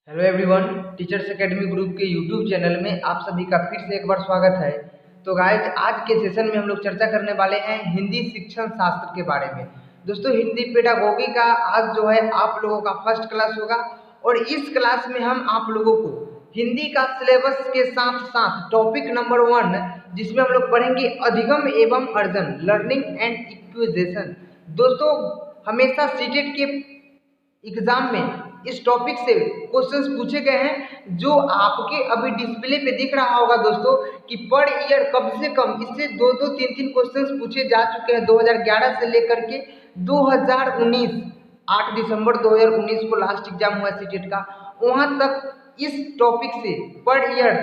Hello everyone, teachers academy group के YouTube channel में आप सभी का फिर से एक बार स्वागत है। तो गाइज, आज के सेशन में हम लोग चर्चा करने वाले हैं हिंदी शिक्षण शास्त्र के बारे में। दोस्तों, हिंदी पेडागोगी का आज जो है आप लोगों का फर्स्ट क्लास होगा और इस क्लास में हम आप लोगों को हिंदी का सिलेबस के साथ साथ टॉपिक नंबर 1 जिसमें हम लोग पढ़ेंगे अधिगम एवं अर्जन, लर्निंग एंड इक्विजिशन। दोस्तों, हमेशा सीटेट के एग्जाम में इस टॉपिक से क्वेश्चंस पूछे गए हैं, जो आपके अभी डिस्प्ले पे दिख रहा होगा दोस्तों कि पर ईयर कम से कम इससे दो दो तीन तीन क्वेश्चंस पूछे जा चुके हैं। 2011 से लेकर के 2019, 8 दिसंबर 2019 को लास्ट एग्जाम हुआ सीटेट का, वहां तक इस टॉपिक से पर ईयर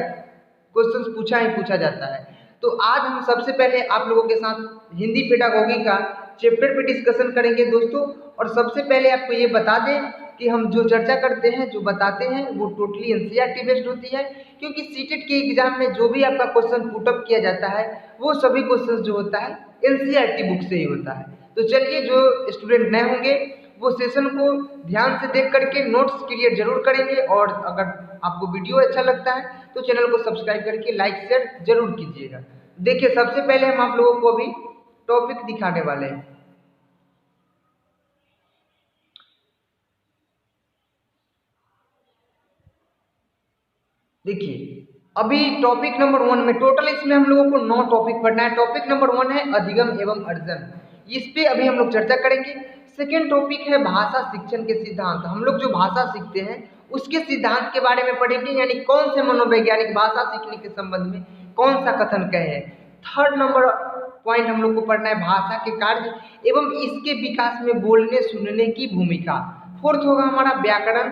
क्वेश्चंस पूछा ही पूछा जाता है। तो आज हम सबसे पहले आप लोगों के साथ हिंदी पेडागोगी का चैप्टर पे डिस्कशन करेंगे दोस्तों। और सबसे पहले आपको ये बता दें कि हम जो चर्चा करते हैं, जो बताते हैं, वो टोटली एनसीईआरटी बेस्ड होती है, क्योंकि सीटेट के एग्जाम में जो भी आपका क्वेश्चन पुटअप किया जाता है वो सभी क्वेश्चन जो होता है एनसीईआरटी बुक से ही होता है। तो चलिए, जो स्टूडेंट नए होंगे वो सेशन को ध्यान से देख करके नोट्स क्लियर जरूर करेंगे, और अगर आपको वीडियो अच्छा लगता है तो चैनल को सब्सक्राइब करके लाइक शेयर जरूर कीजिएगा। देखिए, सबसे पहले हम आप लोगों को अभी टॉपिक दिखाने वाले हैं। देखिए, अभी टॉपिक नंबर 1 में टोटल इसमें हम लोगों को 9 टॉपिक पढ़ना है। टॉपिक नंबर 1 है अधिगम एवं अर्जन, इस पे अभी हम लोग चर्चा करेंगे। सेकेंड टॉपिक है भाषा शिक्षण के सिद्धांत। हम लोग जो भाषा सीखते हैं उसके सिद्धांत के बारे में पढ़ेंगे, यानी कौन से मनोवैज्ञानिक भाषा सीखने के संबंध में कौन सा कथन कहे हैं। थर्ड नंबर पॉइंट हम लोग को पढ़ना है भाषा के कार्य एवं इसके विकास में बोलने सुनने की भूमिका। फोर्थ होगा हमारा व्याकरण,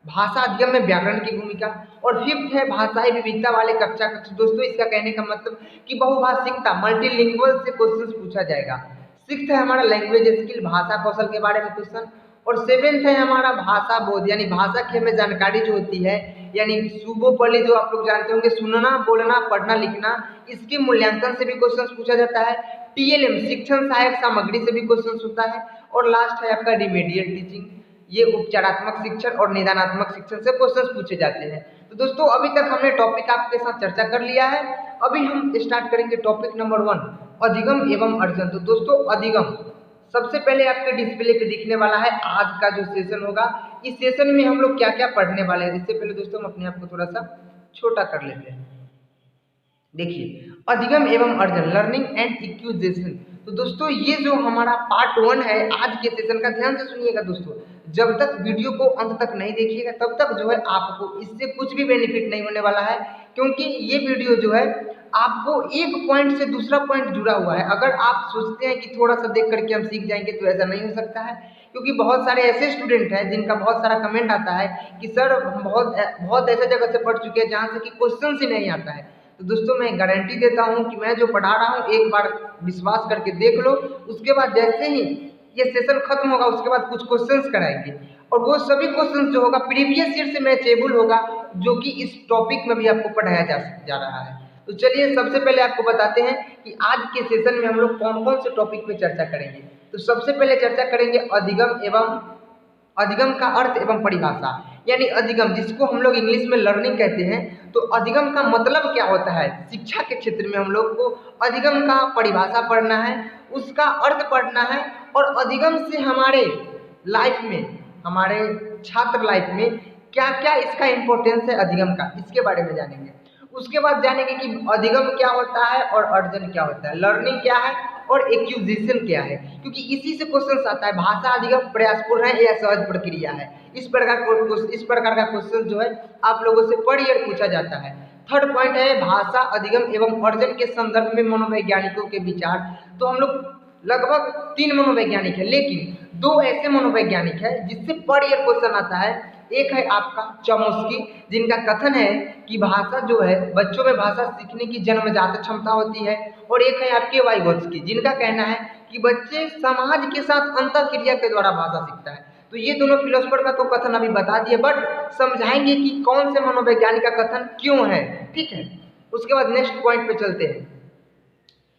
भाषा अध्ययन में व्याकरण की भूमिका। और फिफ्थ है भाषाई विविधता वाले कक्षा कक्ष। दोस्तों, इसका कहने का मतलब कि बहुभाषिकता, मल्टीलिंगुअल से क्वेश्चंस पूछा जाएगा। सिक्स्थ है हमारा लैंग्वेज स्किल, भाषा कौशल के बारे में क्वेश्चन। और सेवेंथ है हमारा भाषा बोध, यानी भाषा की हमें जानकारी जो होती है, यानी सुबोपल्ली जो आप लोग जानते होंगे, सुनना बोलना पढ़ना लिखना, इसके मूल्यांकन से भी क्वेश्चन पूछा जाता है। टीएलएम शिक्षण सहायक सामग्री से भी क्वेश्चन होता है। और लास्ट है आपका रिमेडियल टीचिंग, ये उपचारात्मक शिक्षण और निदानात्मक शिक्षण से क्वेश्चंस पूछे जाते हैं। तो दोस्तों, अभी तक हमने टॉपिक आपके साथ चर्चा कर लिया है। अभी हम स्टार्ट करेंगे टॉपिक नंबर 1 अधिगम एवं अर्जन। तो दोस्तों, अधिगम सबसे पहले आपके डिस्प्ले पे दिखने वाला है। आज का जो सेशन होगा, इस सेशन में हम लोग क्या क्या पढ़ने वाले हैं, इससे पहले दोस्तों हम अपने आप को थोड़ा सा छोटा कर लेते हैं। देखिए, अधिगम एवं अर्जन, लर्निंग एंड इक्विजिशन। तो दोस्तों, ये जो हमारा पार्ट 1 है आज के सेशन का, ध्यान से सुनिएगा दोस्तों। जब तक वीडियो को अंत तक नहीं देखिएगा तब तक जो है आपको इससे कुछ भी बेनिफिट नहीं होने वाला है, क्योंकि ये वीडियो जो है आपको एक पॉइंट से दूसरा पॉइंट जुड़ा हुआ है। अगर आप सोचते हैं कि थोड़ा सा देख करके हम सीख जाएंगे, तो ऐसा नहीं हो सकता है, क्योंकि बहुत सारे ऐसे स्टूडेंट हैं जिनका बहुत सारा कमेंट आता है कि सर हम बहुत ऐसे जगह से पढ़ चुके हैं जहाँ से कि क्वेश्चन ही नहीं आता है। तो दोस्तों, मैं गारंटी देता हूं कि मैं जो पढ़ा रहा हूं, एक बार विश्वास करके देख लो, उसके बाद जैसे ही ये सेशन खत्म होगा उसके बाद कुछ क्वेश्चंस कराएंगे, और वो सभी क्वेश्चंस जो होगा प्रीवियस ईयर से मैचेबल होगा, जो कि इस टॉपिक में भी आपको पढ़ाया जा रहा है। तो चलिए, सबसे पहले आपको बताते हैं कि आज के सेशन में हम लोग कौन कौन से टॉपिक पे चर्चा करेंगे। तो सबसे पहले चर्चा करेंगे अधिगम का अर्थ एवं परिभाषा, यानी अधिगम जिसको हम लोग इंग्लिश में लर्निंग कहते हैं। तो अधिगम का मतलब क्या होता है, शिक्षा के क्षेत्र में हम लोग को अधिगम का परिभाषा पढ़ना है, उसका अर्थ पढ़ना है, और अधिगम से हमारे लाइफ में, हमारे छात्र लाइफ में क्या क्या इसका इम्पोर्टेंस है अधिगम का, इसके बारे में जानेंगे। उसके बाद जानेंगे कि अधिगम क्या होता है और अर्जन क्या होता है, लर्निंग क्या है और एक्विजिशन क्या है, क्योंकि इसी से क्वेश्चन आता है भाषा अधिगम प्रयासपूर्ण है या सहज प्रक्रिया है। इस प्रकार का क्वेश्चन जो है आप लोगों से पर ईयर पूछा जाता है। थर्ड पॉइंट है भाषा अधिगम एवं अर्जन के संदर्भ में मनोवैज्ञानिकों के विचार। तो हम लोग लगभग 3 मनोवैज्ञानिक है, लेकिन 2 ऐसे मनोवैज्ञानिक है जिससे पर ईयर क्वेश्चन आता है। एक है आपका चॉम्स्की, जिनका कथन है कि भाषा जो है बच्चों में भाषा सीखने की जन्मजात क्षमता होती है। और एक है आपके वाइगोत्स्की, जिनका कहना है कि बच्चे समाज के साथ अंतःक्रिया के द्वारा भाषा सीखता है। तो ये दोनों फिलोसफर का तो कथन अभी बता दिए, बट समझाएंगे कि कौन से मनोवैज्ञानिक का कथन क्यों है, ठीक है। उसके बाद नेक्स्ट पॉइंट पे चलते हैं।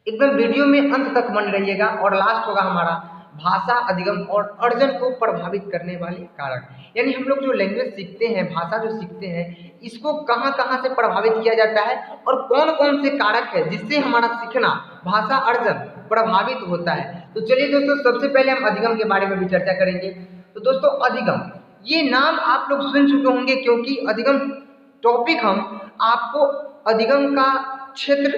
एकदम वीडियो में अंत तक बन रहिएगा। और लास्ट होगा हमारा भाषा अधिगम और अर्जन को प्रभावित करने वाले कारक। यानी हम लोग जो लैंग्वेज सीखते हैं, भाषा जो सीखते हैं, इसको कहाँ कहाँ से प्रभावित किया जाता है और कौन कौन से कारक है जिससे हमारा सीखना, भाषा अर्जन प्रभावित होता है। तो चलिए दोस्तों, सबसे पहले हम अधिगम के बारे में भी चर्चा करेंगे। तो दोस्तों, अधिगम, ये नाम आप लोग सुन चुके होंगे, क्योंकि अधिगम टॉपिक हम आपको अधिगम का क्षेत्र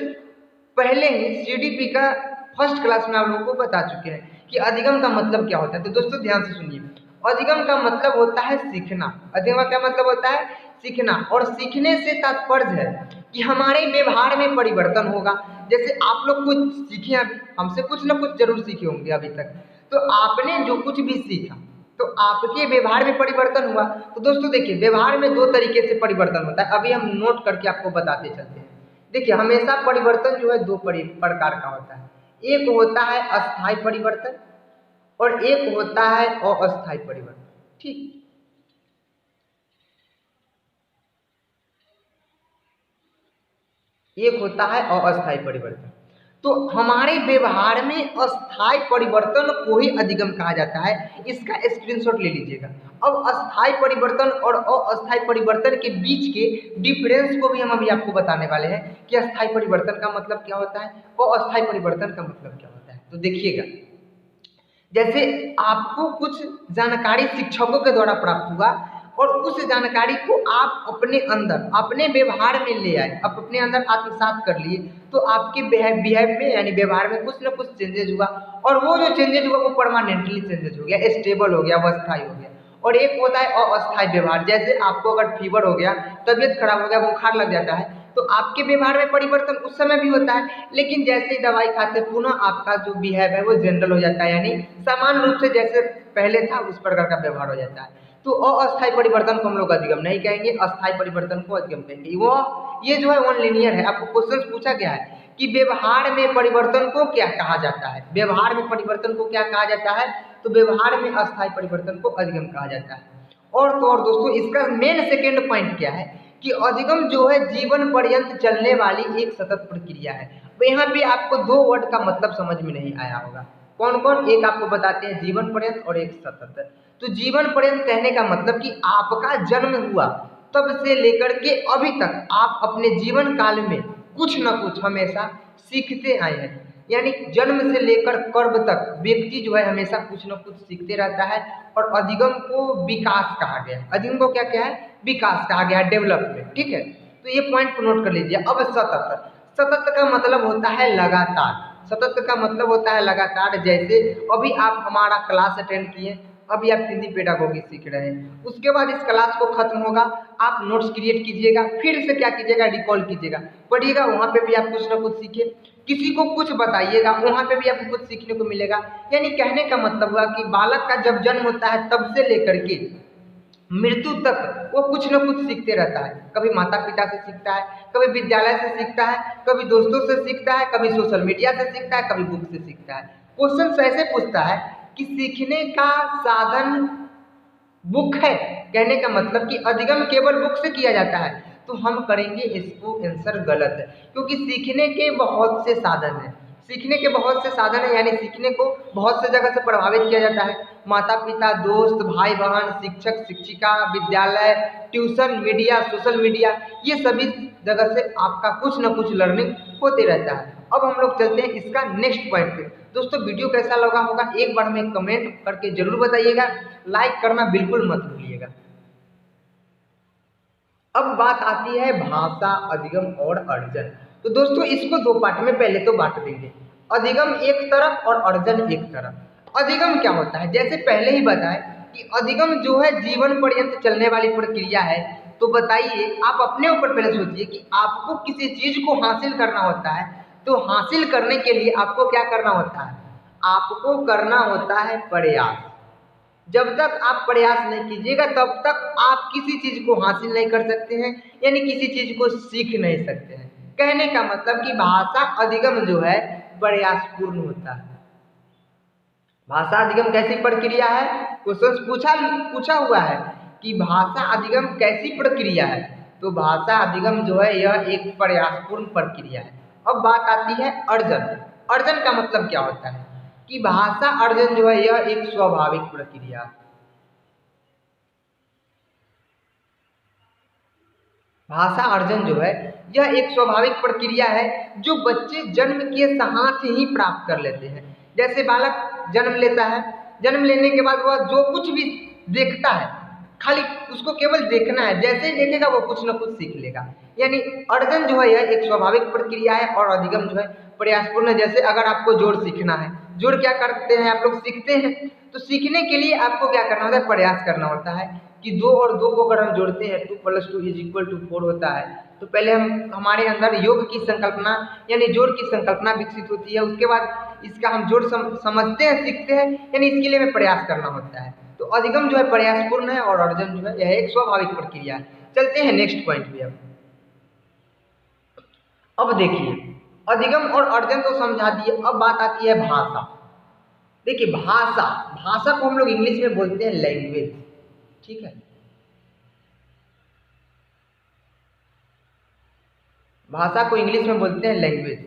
पहले ही CDP का फर्स्ट क्लास में आप लोगों को बता चुके हैं कि अधिगम का मतलब क्या होता है। तो दोस्तों ध्यान से सुनिए, अधिगम का मतलब होता है सीखना। अधिगम का क्या मतलब होता है? सीखना। और सीखने से तात्पर्य है कि हमारे व्यवहार में परिवर्तन होगा। जैसे आप लोग कुछ सीखे, अभी हमसे कुछ ना कुछ जरूर सीखे होंगे अभी तक, तो आपने जो कुछ भी सीखा तो आपके व्यवहार में परिवर्तन हुआ। तो दोस्तों देखिए, व्यवहार में दो तरीके से परिवर्तन होता है, अभी हम नोट करके आपको बताते चलते हैं। देखिए, हमेशा परिवर्तन जो है दो प्रकार का होता है। एक होता है अस्थायी परिवर्तन और एक होता है अस्थायी परिवर्तन। ठीक, एक होता है अस्थायी परिवर्तन। तो हमारे व्यवहार में अस्थायी परिवर्तन को ही अधिगम कहा जाता है। इसका स्क्रीनशॉट ले लीजिएगा। अब अस्थायी परिवर्तन और अस्थायी परिवर्तन के बीच के डिफरेंस को भी हम अभी आपको बताने वाले हैं कि अस्थायी परिवर्तन का मतलब क्या होता है और अस्थायी परिवर्तन का मतलब क्या होता है। तो देखिएगा, जैसे आपको कुछ जानकारी शिक्षकों के द्वारा प्राप्त हुआ और उस जानकारी को आप अपने अंदर, अपने व्यवहार में ले आए, आप अपने अंदर आत्मसात कर लिए, तो आपके बिहेव में यानी व्यवहार में कुछ ना कुछ चेंजेज हुआ, और वो जो चेंजेज हुआ वो परमानेंटली चेंजेज हो गया, स्टेबल हो गया, वो अस्थायी हो गया। और एक होता है अस्थायी व्यवहार। जैसे आपको अगर फीवर हो गया, तबीयत खराब हो गया, बुखार लग जाता है, तो आपके व्यवहार में परिवर्तन उस समय भी होता है, लेकिन जैसे ही दवाई खाते पुनः आपका जो बिहेव है वो जनरल हो जाता है, यानी समान रूप से जैसे पहले था उस प्रकार का व्यवहार हो जाता है। तो अस्थायी परिवर्तन को हम लोग अधिगम नहीं कहेंगे, अस्थायी परिवर्तन को अधिगम कहेंगे। वो ये जो है वन लीनियर है। आपको क्वेश्चन पूछा गया है कि व्यवहार में परिवर्तन को क्या कहा जाता है, व्यवहार में परिवर्तन को क्या कहा जाता है, तो व्यवहार में अस्थायी परिवर्तन को अधिगम कहा जाता है। और तो और दोस्तों, इसका मेन सेकेंड पॉइंट क्या है कि अधिगम जो है जीवन पर्यंत चलने वाली एक सतत प्रक्रिया है। तो यहाँ पे आपको दो वर्ड का मतलब समझ में नहीं आया होगा, कौन कौन? एक आपको बताते हैं जीवन पर्यंत और एक सतत। तो जीवन पर्यंत कहने का मतलब कि आपका जन्म हुआ तब से लेकर के अभी तक आप अपने जीवन काल में कुछ न कुछ हमेशा सीखते आए हैं। यानी जन्म से लेकर कर्म तक व्यक्ति जो है हमेशा कुछ न कुछ सीखते रहता है। और अधिगम को विकास कहा गया है। अधिगम को क्या क्या है? विकास कहा गया है, डेवलपमेंट। ठीक है, तो ये पॉइंट को नोट कर लीजिए। अब सतत, सतत का मतलब होता है लगातार। सतत का मतलब होता है लगातार। जैसे अभी आप हमारा क्लास अटेंड किए, अभी आप हिंदी पेडागोगी सीख रहे हैं, उसके बाद इस क्लास को खत्म होगा, आप नोट्स क्रिएट कीजिएगा, फिर से क्या कीजिएगा? रिकॉल कीजिएगा, पढ़िएगा, वहाँ पे भी आप कुछ ना कुछ सीखे। किसी को कुछ बताइएगा, वहाँ पे भी आपको कुछ सीखने को मिलेगा। यानी कहने का मतलब हुआ कि बालक का जब जन्म होता है तब से लेकर के मृत्यु तक वो कुछ न कुछ सीखते रहता है। कभी माता पिता से सीखता है, कभी विद्यालय से सीखता है, कभी दोस्तों से सीखता है, कभी सोशल मीडिया से सीखता है, कभी बुक से सीखता है। क्वेश्चन ऐसे पूछता है कि सीखने का साधन बुक है, कहने का मतलब कि अधिगम केवल बुक से किया जाता है, तो हम करेंगे इसको आंसर गलत है, क्योंकि सीखने के बहुत से साधन हैं। सीखने के बहुत से साधन हैं, यानी सीखने को बहुत से जगह से प्रभावित किया जाता है। माता पिता, दोस्त, भाई बहन, शिक्षक शिक्षिका, विद्यालय, ट्यूशन, मीडिया, सोशल मीडिया, ये सभी जगह से आपका कुछ न कुछ लर्निंग होते रहता है। अब हम लोग चलते हैं इसका नेक्स्ट पॉइंट पे। दोस्तों, वीडियो कैसा लगा होगा एक बार हमें कमेंट करके जरूर बताइएगा, लाइक करना बिल्कुल मत भूलिएगा। अब बात आती है भाषा अधिगम और अर्जन। तो दोस्तों, इसको दो पार्ट में पहले तो बांट देंगे, अधिगम एक तरफ और अर्जन एक तरफ। अधिगम क्या होता है? जैसे पहले ही बताए कि अधिगम जो है जीवन पर्यंत चलने वाली प्रक्रिया है। तो बताइए, आप अपने ऊपर पहले सोचिए कि आपको किसी चीज को हासिल करना होता है, तो हासिल करने के लिए आपको क्या करना होता है? आपको करना होता है प्रयास। जब तक आप प्रयास नहीं कीजिएगा तब तक आप किसी चीज को हासिल नहीं कर सकते हैं, यानी किसी चीज को सीख नहीं सकते हैं। कहने का मतलब कि भाषा अधिगम जो है प्रयासपूर्ण होता है। भाषा अधिगम कैसी प्रक्रिया है? क्वेश्चन पूछा हुआ है कि भाषा अधिगम कैसी प्रक्रिया है, तो भाषा अधिगम जो है यह एक प्रयासपूर्ण प्रक्रिया है। अब बात आती है अर्जन। अर्जन का मतलब क्या होता है? कि भाषा अर्जन जो है यह एक स्वाभाविक प्रक्रिया है। भाषा अर्जन जो है यह एक स्वाभाविक प्रक्रिया है जो बच्चे जन्म के साथ ही प्राप्त कर लेते हैं। जैसे बालक जन्म लेता है, जन्म लेने के बाद वह जो कुछ भी देखता है, खाली उसको केवल देखना है, जैसे ही देखेगा वो कुछ ना कुछ सीख लेगा। यानी अर्जन जो है यह एक स्वाभाविक प्रक्रिया है और अधिगम जो है प्रयासपूर्ण है। जैसे अगर आपको जोड़ सीखना है, जोड़ क्या करते हैं आप लोग सीखते हैं, तो सीखने के लिए आपको क्या करना होता है, प्रयास करना होता है कि 2 और 2 को अगर हम जोड़ते हैं 2 + 2 = 4 होता है। तो पहले हमारे अंदर योग की संकल्पना यानी जोड़ की संकल्पना विकसित होती है, उसके बाद इसका हम जोड़ समझते हैं, सीखते हैं, यानी इसके लिए हमें प्रयास करना होता है। तो अधिगम जो है प्रयासपूर्ण है और अर्जन जो है यह एक स्वाभाविक प्रक्रिया है। चलते हैं नेक्स्ट पॉइंट पे। अब देखिए अधिगम और अर्जन तो समझा दिए, अब बात आती है भाषा। देखिए भाषा को हम लोग इंग्लिश में बोलते हैं लैंग्वेज, ठीक है। भाषा को इंग्लिश में बोलते हैं लैंग्वेज।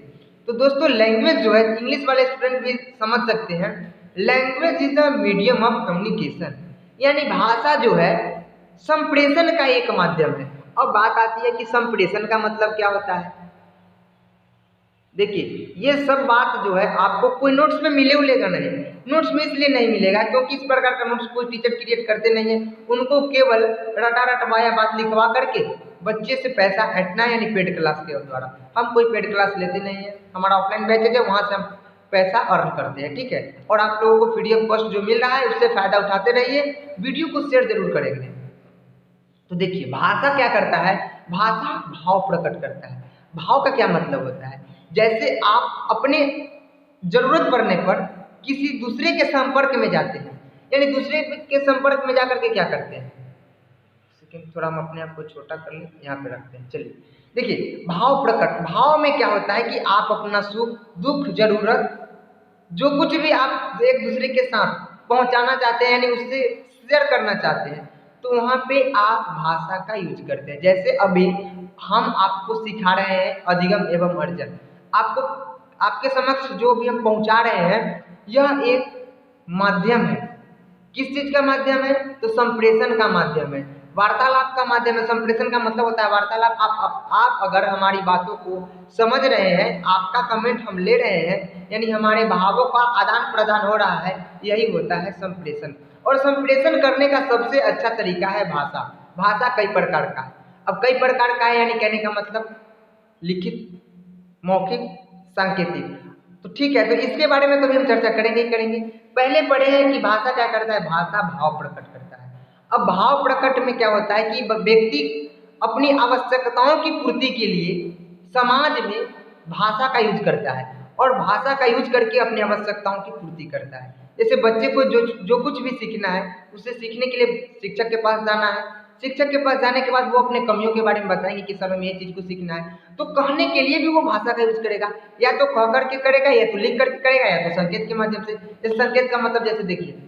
तो दोस्तों लैंग्वेज जो है इंग्लिश वाले स्टूडेंट भी समझ सकते हैं, language is a medium of communication, यानी भाषा जो है संप्रेषण का एक माध्यम है। अब बात आती है कि संप्रेषण का मतलब क्या होता है। देखिए ये सब बात जो है आपको कोई नोट्स में मिलेगा नहीं, नोट्स में इसलिए नहीं मिलेगा क्योंकि इस प्रकार का नोट्स कोई टीचर क्रिएट करते नहीं है। उनको केवल रटा रटवाया बात लिखवा करके बच्चे से पैसा हटना है, यानी पेड क्लास के द्वारा। हम कोई पेड क्लास लेते नहीं है, हमारा ऑफलाइन बैचेज है, वहाँ से हम पैसा अर्न करते हैं, ठीक है। और आप लोगों को PDF कॉस्ट जो मिल रहा है उससे फायदा उठाते रहिए, वीडियो को शेयर जरूर करेंगे। तो देखिए भाषा क्या करता है, भाषा भाव प्रकट करता है। भाव का क्या मतलब होता है, जैसे आप अपने जरूरत पड़ने पर किसी दूसरे के संपर्क में जाते हैं, यानी दूसरे के संपर्क में जाकर के क्या करते हैं, थोड़ा हम अपने आप को छोटा कर लें, यहाँ पे रखते हैं। चलिए देखिए भाव प्रकट, भाव में क्या होता है कि आप अपना सुख दुख जरूरत जो कुछ भी आप एक दूसरे के साथ पहुंचाना चाहते हैं, यानी उससे शेयर करना चाहते हैं, तो वहाँ पे आप भाषा का यूज करते हैं। जैसे अभी हम आपको सिखा रहे हैं अधिगम एवं अर्जन, आपको आपके समक्ष जो भी हम पहुंचा रहे हैं यह एक माध्यम है। किस चीज का माध्यम है, तो संप्रेषण का माध्यम है, वार्तालाप का माध्यम है। संप्रेषण का मतलब होता है वार्तालाप। आप अगर हमारी बातों को समझ रहे हैं, आपका कमेंट हम ले रहे हैं, यानी हमारे भावों का आदान प्रदान हो रहा है, यही होता है संप्रेषण। और संप्रेषण करने का सबसे अच्छा तरीका है भाषा। भाषा कई प्रकार का है, अब कई प्रकार का है यानी कहने का मतलब लिखित, मौखिक, सांकेतिक। तो ठीक है, तो इसके बारे में कभी हम चर्चा करेंगे ही करेंगे। पहले पढ़े हैं कि भाषा क्या करता है, भाषा भाव प्रकट करता है। अब भाव प्रकट में क्या होता है कि व्यक्ति अपनी आवश्यकताओं की पूर्ति के लिए समाज में भाषा का यूज करता है और भाषा का यूज करके अपनी आवश्यकताओं की पूर्ति करता है। जैसे बच्चे को जो कुछ भी सीखना है, उसे सीखने के लिए शिक्षक के पास जाना है, शिक्षक के पास जाने के बाद वो अपने कमियों के बारे में बताएंगे कि सर हमें ये चीज़ को सीखना है, तो कहने के लिए भी वो भाषा का यूज करेगा, या तो कह करके करेगा, या तो लिख करके करेगा, या तो संकेत के माध्यम से। इस संकेत का मतलब जैसे देखिए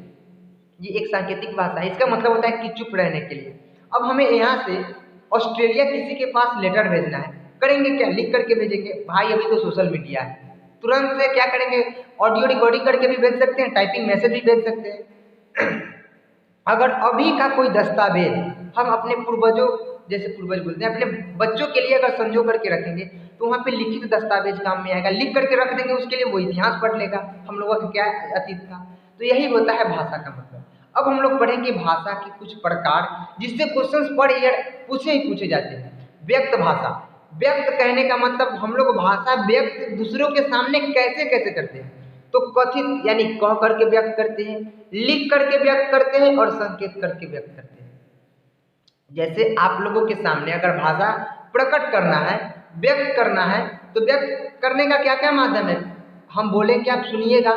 ये एक सांकेतिक भाषा है, इसका मतलब होता है कि चुप रहने के लिए। अब हमें यहाँ से ऑस्ट्रेलिया किसी के पास लेटर भेजना है, करेंगे क्या, लिख करके भेजेंगे। भाई अभी तो सोशल मीडिया है, तुरंत से क्या करेंगे, ऑडियो रिकॉर्डिंग करके भी भेज सकते हैं, टाइपिंग मैसेज भी भेज सकते हैं। अगर अभी का कोई दस्तावेज हम अपने पूर्वजों, जैसे पूर्वज बोलते हैं, अपने बच्चों के लिए अगर संजो करके रखेंगे तो वहाँ पे लिखित दस्तावेज काम में आएगा। लिख करके रख देंगे, उसके लिए वो इतिहास पढ़ लेगा हम लोगों का क्या अतीत था। तो यही होता है भाषा का मतलब। अब हम लोग पढ़ेंगे भाषा के कुछ प्रकार, जिससे क्वेश्चंस पर ईयर पूछे जाते हैं। व्यक्त भाषा, व्यक्त कहने का मतलब हम लोग भाषा व्यक्त दूसरों के सामने कैसे कैसे करते हैं, तो कथित यानी कह करके व्यक्त करते हैं, लिख करके व्यक्त करते हैं और संकेत करके व्यक्त करते हैं। जैसे आप लोगों के सामने अगर भाषा प्रकट करना है, व्यक्त करना है, तो व्यक्त करने का क्या क्या माध्यम है, हम बोले कि आप सुनिएगा,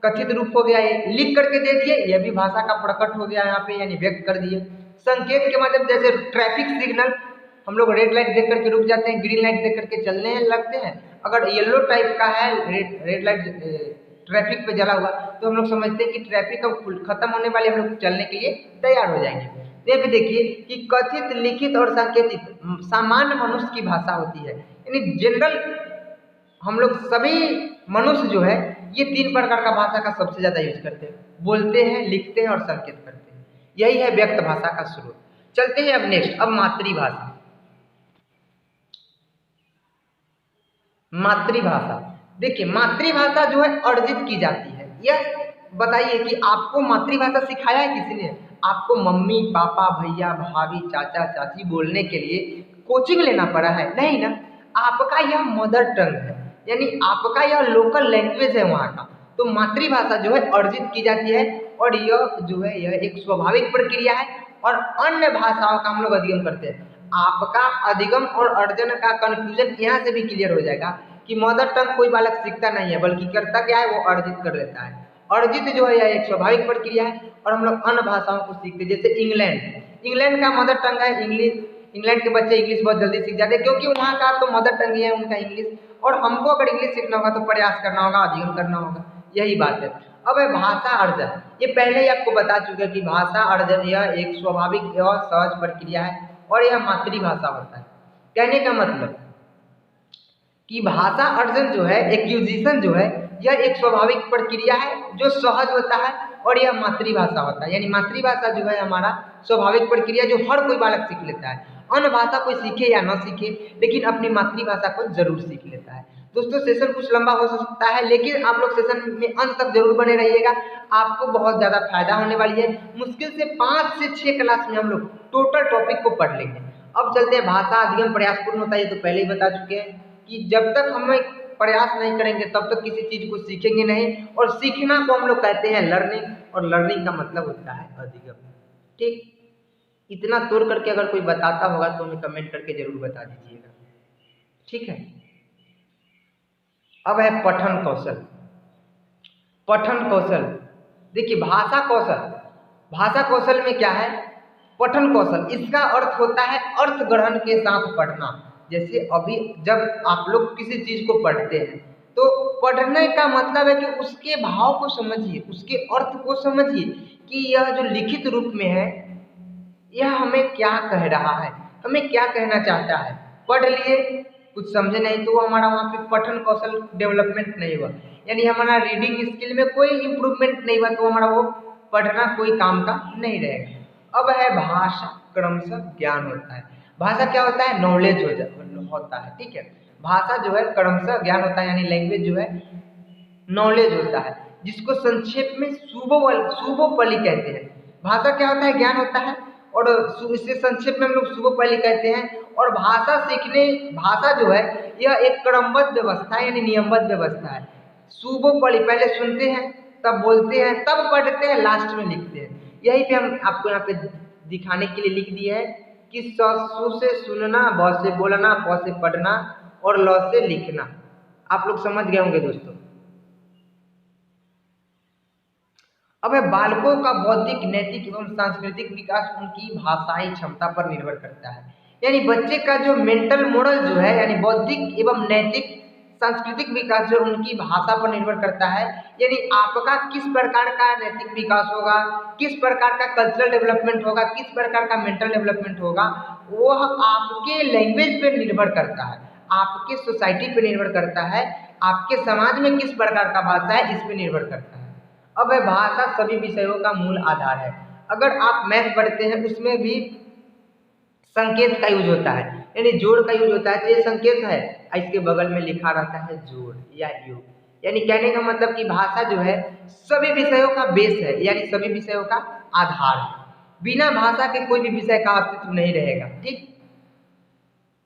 कथित रूप हो गया ये, लिख करके दे दिए, यह भी भाषा का प्रकट हो गया यहाँ पे, यानी व्यक्त कर दिए। संकेत के माध्यम, जैसे ट्रैफिक सिग्नल, हम लोग रेड लाइट देख करके रुक जाते हैं, ग्रीन लाइट देख करके चलने लगते हैं। अगर येलो टाइप का है, रेड लाइट ट्रैफिक पे जला हुआ, तो हम लोग समझते हैं कि ट्रैफिक अब खत्म होने वाले, हम लोग चलने के लिए तैयार हो जाएंगे। ये भी देखिए कि कथित, लिखित और सांकेतिक सामान्य मनुष्य की भाषा होती है, यानी जनरल हम लोग सभी मनुष्य जो है ये 3 प्रकार का भाषा का सबसे ज़्यादा यूज करते हैं, बोलते हैं, लिखते हैं और संकेत करते हैं। यही है व्यक्त भाषा का स्रोत। चलते हैं अब नेक्स्ट, अब मातृभाषा। मातृभाषा देखिए, मातृभाषा जो है अर्जित की जाती है। यह बताइए कि आपको मातृभाषा सिखाया है किसी ने? आपको मम्मी पापा भैया भाभी चाचा चाची बोलने के लिए कोचिंग लेना पड़ा है? नहीं ना। आपका यह मदर टंग है, यानी आपका यह लोकल लैंग्वेज है वहाँ का। तो मातृभाषा जो है अर्जित की जाती है और यह जो है यह एक स्वाभाविक प्रक्रिया है और अन्य भाषाओं का हम लोग अधिगम करते हैं। आपका अधिगम और अर्जन का कंफ्यूजन यहाँ से भी क्लियर हो जाएगा कि मदर टंग कोई बालक सीखता नहीं है, बल्कि करता क्या है, वो अर्जित कर लेता है। अर्जित जो है यह एक स्वाभाविक प्रक्रिया है और हम लोग अन्य भाषाओं को सीखते हैं। जैसे इंग्लैंड का मदर टंग है इंग्लिश। इंग्लैंड के बच्चे इंग्लिश बहुत जल्दी सीख जाते हैं क्योंकि वहाँ का तो मदर टंग ही है उनका इंग्लिश। और हमको अगर इंग्लिश सीखना होगा तो प्रयास करना होगा, अधिगम करना होगा, यही बात है। अब है भाषा अर्जन। ये पहले ही आपको बता चुके हैं कि भाषा अर्जन यह एक स्वाभाविक एवं सहज प्रक्रिया है और यह मातृभाषा होता है। कहने का मतलब कि भाषा अर्जन जो है, एक्विजिशन जो है, यह एक स्वाभाविक प्रक्रिया है जो सहज होता है और यह मातृभाषा होता है। यानी मातृभाषा जो है हमारा स्वाभाविक प्रक्रिया जो हर कोई बालक सीख लेता है। अन्य भाषा कोई सीखे या ना सीखे, लेकिन अपनी मातृभाषा को जरूर सीख लेता है। दोस्तों सेशन कुछ लंबा हो सकता है, लेकिन आप लोग सेशन में अंत तक जरूर बने रहिएगा, आपको बहुत ज़्यादा फायदा होने वाली है। मुश्किल से 5 से 6 क्लास में हम लोग टोटल टॉपिक को पढ़ लेंगे। अब चलते हैं, भाषा अधिगम प्रयासपूर्ण होता है, ये तो पहले ही बता चुके हैं कि जब तक हम प्रयास नहीं करेंगे तब तक किसी चीज़ को सीखेंगे नहीं। और सीखना को हम लोग कहते हैं लर्निंग, और लर्निंग का मतलब होता है अधिगम। ठीक, इतना तोड़ करके अगर कोई बताता होगा तो हमें कमेंट करके जरूर बता दीजिएगा, ठीक है। अब है पठन कौशल। पठन कौशल देखिए, भाषा कौशल, भाषा कौशल में क्या है, पठन कौशल, इसका अर्थ होता है अर्थ ग्रहण के साथ पढ़ना। जैसे अभी जब आप लोग किसी चीज को पढ़ते हैं तो पढ़ने का मतलब है कि उसके भाव को समझिए, उसके अर्थ को समझिए कि यह जो लिखित रूप में है यह हमें क्या कह रहा है, हमें क्या कहना चाहता है। पढ़ लिए, कुछ समझे नहीं तो वो हमारा वहाँ पे पठन कौशल डेवलपमेंट नहीं हुआ, यानी हमारा रीडिंग स्किल में कोई इम्प्रूवमेंट नहीं हुआ, तो हमारा वो पढ़ना कोई काम का नहीं रहेगा। अब है भाषा क्रमशः ज्ञान होता है। भाषा क्या होता है, नॉलेज होता है, ठीक है। भाषा जो है क्रमशः ज्ञान होता है, यानी लैंग्वेज जो है नॉलेज होता है, जिसको संक्षेप में सुबोपली कहते हैं। भाषा क्या होता है, ज्ञान होता है, और इससे संक्षेप में हम लोग सुबोपली कहते हैं। और भाषा सीखने, भाषा जो है यह एक क्रमबद्ध व्यवस्था है, यानी नियमबद्ध व्यवस्था है। सुबोपली, पहले सुनते हैं, तब बोलते हैं, तब पढ़ते हैं, लास्ट में लिखते हैं। यही पे हम आपको यहाँ पे दिखाने के लिए लिख दिए है कि सु से सुनना, ब से बोलना, प से पढ़ना और ल से लिखना। आप लोग समझ गए होंगे दोस्तों। अब है बालकों का बौद्धिक, नैतिक एवं सांस्कृतिक विकास उनकी भाषाई क्षमता पर निर्भर करता है। यानी बच्चे का जो मेंटल मॉडल जो है, यानी बौद्धिक एवं नैतिक सांस्कृतिक विकास जो उनकी भाषा पर निर्भर करता है। यानी आपका किस प्रकार का नैतिक विकास होगा, किस प्रकार का कल्चरल डेवलपमेंट होगा, किस प्रकार का मेंटल डेवलपमेंट होगा, वह आपके लैंग्वेज पे निर्भर करता है, आपके सोसाइटी पे निर्भर करता है, आपके समाज में किस प्रकार का भाषा है इस पे निर्भर करता है। अब है भाषा सभी विषयों का मूल आधार है। अगर आप मैथ पढ़ते हैं उसमें भी संकेत का यूज होता है, यानी जोड़ का यूज होता है। तो ये संकेत है, इसके बगल में लिखा रहता है जोड़ या योग। यानी कहने का मतलब कि भाषा जो है सभी विषयों का बेस है, यानी सभी विषयों का आधार है। बिना भाषा के कोई भी विषय का अस्तित्व नहीं रहेगा, ठीक।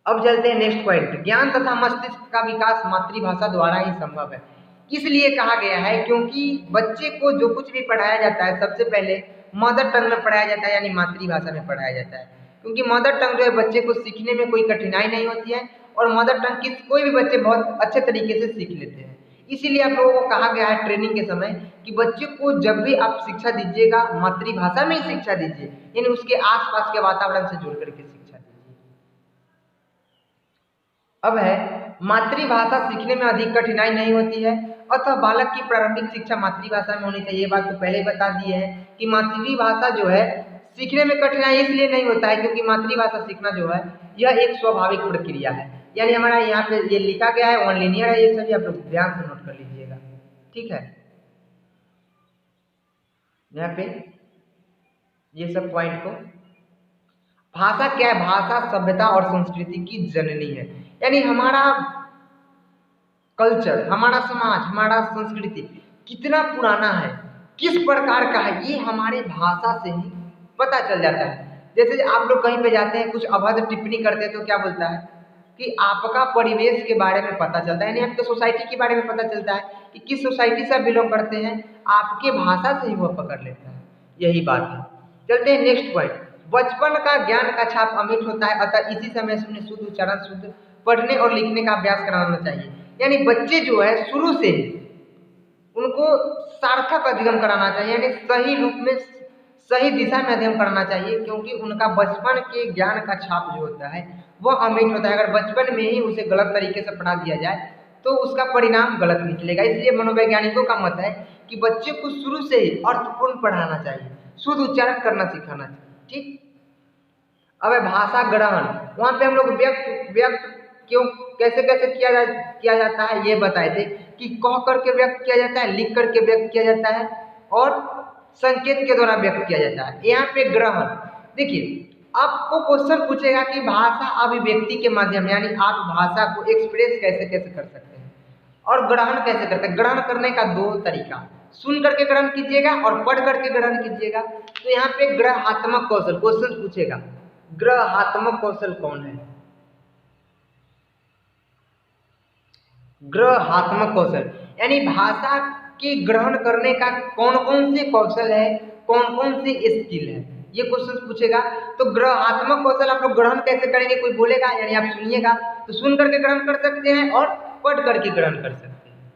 अब चलते हैं नेक्स्ट पॉइंट, ज्ञान तथा मस्तिष्क का विकास मातृभाषा द्वारा ही संभव है। इसलिए कहा गया है क्योंकि बच्चे को जो कुछ भी पढ़ाया जाता है सबसे पहले मदर टंग में पढ़ाया जाता है, यानी मातृभाषा में पढ़ाया जाता है। क्योंकि मदर टंग जो है बच्चे को सीखने में कोई कठिनाई नहीं होती है और मदर टंग कोई भी बच्चे बहुत अच्छे तरीके से सीख लेते हैं। इसीलिए आप लोगों को कहा गया है ट्रेनिंग के समय कि बच्चे को जब भी आप शिक्षा दीजिएगा मातृभाषा में ही शिक्षा दीजिए, यानी उसके आसपास के वातावरण से जुड़ करके शिक्षा दीजिए। अब है मातृभाषा सीखने में अधिक कठिनाई नहीं होती है, अतः बालक की प्रारंभिक शिक्षा मातृभाषा में होनी चाहिए। ये बात तो पहले ही बता दी है कि मातृभाषा जो है सीखने में कठिनाई इसलिए नहीं होता है क्योंकि मातृभाषा सीखना जो है यह एक स्वाभाविक प्रक्रिया है। यानी हमारा यहाँ पे ये लिखा गया है वन लीनियर है, ये सभी आप लोग ध्यान से नोट कर लीजिएगा, ठीक है, यहाँ पे ये सब पॉइंट को। भाषा क्या है? भाषा सभ्यता और संस्कृति की जननी है, यानी हमारा कल्चर, हमारा समाज, हमारा संस्कृति कितना पुराना है, किस प्रकार का है, ये हमारे भाषा से ही पता चल जाता है। जैसे आप लोग कहीं पे जाते हैं, कुछ अभद्र टिप्पणी करते हैं तो क्या बोलता है कि आपका परिवेश के बारे में पता चलता है, यानी आपके सोसाइटी के बारे में पता चलता है कि किस सोसाइटी से आप बिलोंग करते हैं, आपके भाषा से ही वह पकड़ लेता है। यही बात है। चलते हैं नेक्स्ट पॉइंट। बचपन का ज्ञान का छाप अमिट होता है, अतः इसी समय से उन्हें शुद्ध उच्चारण, शुद्ध पढ़ने और लिखने का अभ्यास कराना चाहिए। यानी बच्चे जो है शुरू से ही उनको सार्थक अध्ययन कराना चाहिए, यानी सही रूप में सही दिशा में अध्ययन करना चाहिए, क्योंकि उनका बचपन के ज्ञान का छाप जो होता है वह अमिट होता है। अगर बचपन में ही उसे गलत तरीके से पढ़ा दिया जाए तो उसका परिणाम गलत निकलेगा। इसलिए मनोवैज्ञानिकों का मत है कि बच्चे को शुरू से ही अर्थपूर्ण पढ़ाना चाहिए, शुद्ध उच्चारण करना सिखाना चाहिए। ठीक। अब है भाषा ग्रहण। वहाँ पे हम लोग व्यक्त क्यों कैसे कैसे किया जाता है ये बताए थे कि कह करके व्यक्त किया जाता है, लिख करके व्यक्त किया जाता है और संकेत के द्वारा व्यक्त किया जाता है। यहाँ पे ग्रहण, देखिए आपको क्वेश्चन पूछेगा कि भाषा अभिव्यक्ति के माध्यम, यानी आप भाषा को एक्सप्रेस कैसे कैसे कर सकते हैं और ग्रहण कैसे करते हैं। ग्रहण करने का दो तरीका, सुन करके ग्रहण कीजिएगा और पढ़ करके ग्रहण कीजिएगा। तो यहाँ पे ग्रहात्मक कौशल क्वेश्चन पूछेगा, ग्रहात्मक कौशल कौन है? ग्रहात्मक कौशल यानी भाषा के ग्रहण करने का कौन कौन से कौशल है, कौन कौन से स्किल है, ये क्वेश्चन पूछेगा। तो ग्रहात्मक कौशल आप लोग ग्रहण कैसे करेंगे, कोई बोलेगा, यानी आप सुनिएगा तो सुन करके ग्रहण कर सकते हैं और पढ़ करके ग्रहण कर सकते हैं।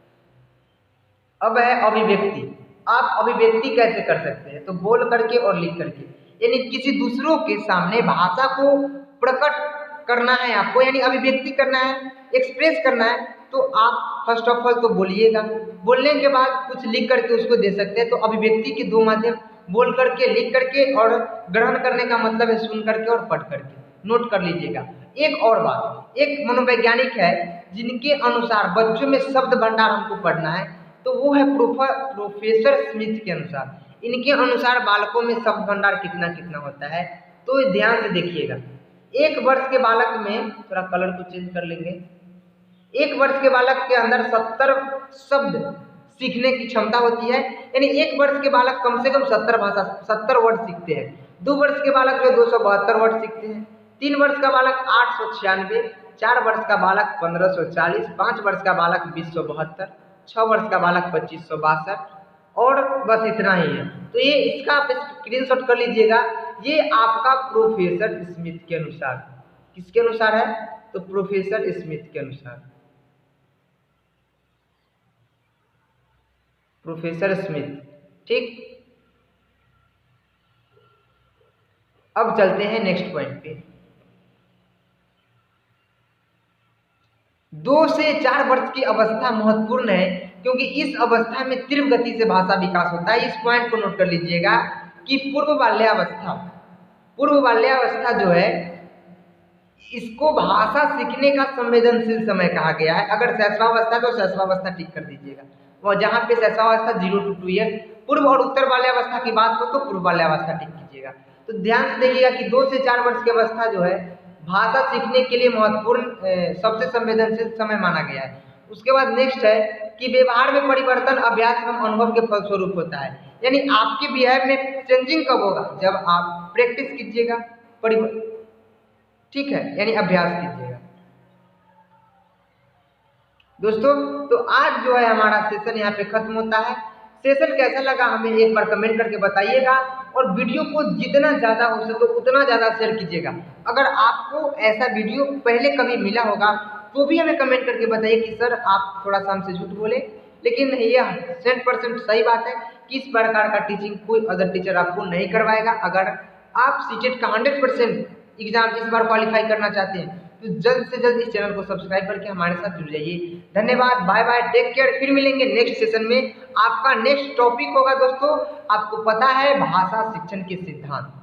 अब है अभिव्यक्ति। आप अभिव्यक्ति कैसे कर सकते हैं? तो बोल करके और लिख करके, यानी किसी दूसरों के सामने भाषा को प्रकट करना है आपको, यानी अभिव्यक्ति करना है, एक्सप्रेस करना है। तो आप फर्स्ट ऑफ ऑल तो बोलिएगा, बोलने के बाद कुछ लिख करके उसको दे सकते हैं। तो अभिव्यक्ति के दो माध्यम, बोल करके, लिख करके, और ग्रहण करने का मतलब है सुन करके और पढ़ करके। नोट कर लीजिएगा। एक और बात, एक मनोवैज्ञानिक है जिनके अनुसार बच्चों में शब्द भंडार हमको पढ़ना है, तो वो है प्रोफेसर स्मिथ के अनुसार। इनके अनुसार बालकों में शब्द भंडार कितना कितना होता है, तो ध्यान से देखिएगा। 1 वर्ष के बालक में, थोड़ा कलर को चेंज कर लेंगे, 1 वर्ष के बालक के अंदर 70 शब्द सीखने की क्षमता होती है, यानी 1 वर्ष के बालक कम से कम 70 वर्ड सीखते हैं। 2 वर्ष के बालक जो 272 वर्ड सीखते हैं, 3 वर्ष का बालक 896, 4 वर्ष का बालक 1540, 5 वर्ष का बालक 2072, 6 वर्ष का बालक 2562, और बस इतना ही है। तो ये इसका आप स्क्रीनशॉट कर लीजिएगा। ये आपका प्रोफेसर स्मिथ के अनुसार, किसके अनुसार है? तो प्रोफेसर स्मिथ के अनुसार, प्रोफेसर स्मिथ। ठीक। अब चलते हैं नेक्स्ट पॉइंट पे। 2 से 4 वर्ष की अवस्था महत्वपूर्ण है, क्योंकि इस अवस्था में तीव्र गति से भाषा विकास होता है। इस पॉइंट को नोट कर लीजिएगा कि पूर्व बाल्यावस्था जो है, इसको भाषा सीखने का संवेदनशील समय कहा गया है। अगर शैशवावस्था तो शैशवावस्था टिक कर दीजिएगा, और जहाँ पे शैशवावस्था 0 to 2 ईयर्स, पूर्व और उत्तर बाल्यावस्था की बात हो तो पूर्व बाल्यावस्था टिक कीजिएगा। तो ध्यान से देखिएगा कि 2 से 4 वर्ष की अवस्था जो है भाषा सीखने के लिए महत्वपूर्ण, सबसे संवेदनशील समय माना गया है। उसके बाद नेक्स्ट है कि व्यवहार में परिवर्तन अभ्यास एवं अनुभव के फलस्वरूप होता है, यानी आपके बिहेव में चेंजिंग कब होगा? जब आप प्रैक्टिस कीजिएगा, ठीक है, यानी अभ्यास कीजिएगा। दोस्तों, तो आज जो है हमारा सेशन यहाँ पे खत्म होता है। सेशन कैसा लगा हमें एक बार कमेंट करके बताइएगा, और वीडियो को जितना ज़्यादा हो सके उतना ज़्यादा शेयर कीजिएगा। अगर आपको ऐसा वीडियो पहले कभी मिला होगा तो भी हमें कमेंट करके बताइए कि सर आप थोड़ा सा हमसे झूठ बोले, लेकिन यह 100% सही बात है कि इस प्रकार का टीचिंग कोई अदर टीचर आपको नहीं करवाएगा। अगर आप सीटेट का 100% एग्जाम इस बार क्वालिफाई करना चाहते हैं तो जल्द से जल्द इस चैनल को सब्सक्राइब करके हमारे साथ जुड़ जाइए। धन्यवाद, बाय बाय, टेक केयर। फिर मिलेंगे नेक्स्ट सेशन में। आपका नेक्स्ट टॉपिक होगा दोस्तों, आपको पता है, भाषा शिक्षण के सिद्धांत।